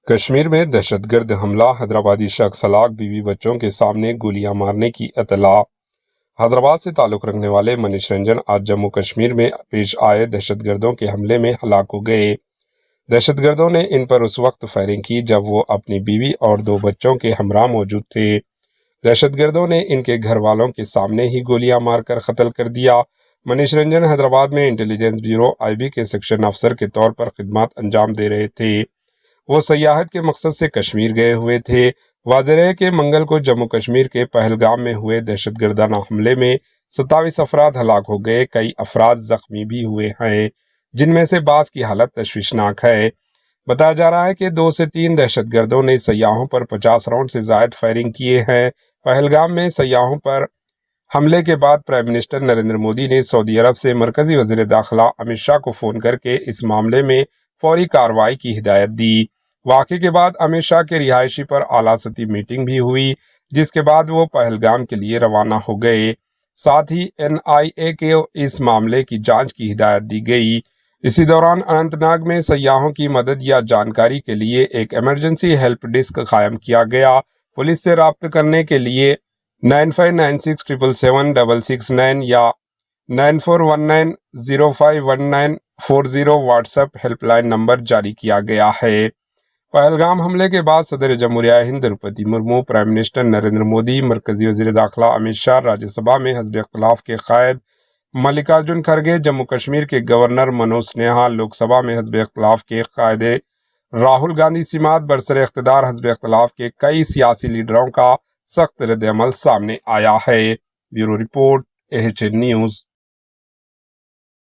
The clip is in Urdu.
کشمیر میں دہشت گرد حملہ، حیدرآبادی شخص ہلاک، بیوی بچوں کے سامنے گولیاں مارنے کی اطلاع۔ حیدرآباد سے تعلق رکھنے والے منیش رنجن آج جموں کشمیر میں پیش آئے دہشت گردوں کے حملے میں ہلاک ہو گئے۔ دہشت گردوں نے ان پر اس وقت فائرنگ کی جب وہ اپنی بیوی اور 2 بچوں کے ہمراہ موجود تھے۔ دہشت گردوں نے ان کے گھر والوں کے سامنے ہی گولیاں مار کر قتل کر دیا۔ منیش رنجن حیدرآباد میں انٹیلیجنس بیورو (IB) کے سیکشن افسر کے طور پر خدمات انجام دے رہے تھے۔ وہ سیاحت کے مقصد سے کشمیر گئے ہوئے تھے۔ واضح ہے کہ منگل کو جموں کشمیر کے پہلگام میں ہوئے دہشت گردانہ حملے میں 27 افراد ہلاک ہو گئے، کئی افراد زخمی بھی ہوئے ہیں، جن میں سے بعض کی حالت تشویشناک ہے۔ بتایا جا رہا ہے کہ 2 سے 3 دہشت گردوں نے سیاحوں پر 50 راؤنڈ سے زائد فائرنگ کیے ہیں۔ پہلگام میں سیاحوں پر حملے کے بعد پرائم منسٹر نریندر مودی نے سعودی عرب سے مرکزی وزیر داخلہ امت شاہ کو فون کر کے اس معاملے میں فوری کارروائی کی ہدایت دی۔ واقعے کے بعد امت شاہ کے رہائشی پر اعلیٰ سطحی میٹنگ بھی ہوئی، جس کے بعد وہ پہلگام کے لیے روانہ ہو گئے۔ ساتھ ہی NIA کو اس معاملے کی جانچ کی ہدایت دی گئی۔ اسی دوران اننت ناگ میں سیاحوں کی مدد یا جانکاری کے لیے ایک ایمرجنسی ہیلپ ڈیسک قائم کیا گیا۔ پولیس سے رابطہ کرنے کے لیے 9596777669 یا 9419051940 what's app help line number جاری کیا گیا ہے۔ پہلگام حملے کے بعد صدر جمہوریہ ہند دروپدی مرمو، پرائم منسٹر نریندر مودی، مرکزی وزیر داخلہ امت شاہ، راجیہ سبھا میں حزب اختلاف کے قائد ملکارجن کھڑگے، جموں کشمیر کے گورنر منوج سنہا، لوک سبھا میں حزب اختلاف کے قائد راہل گاندھی سمیت برسر اقتدار حزب اختلاف کے کئی سیاسی لیڈروں کا سخت رد عمل سامنے آیا ہے۔ Bureau report AHN news.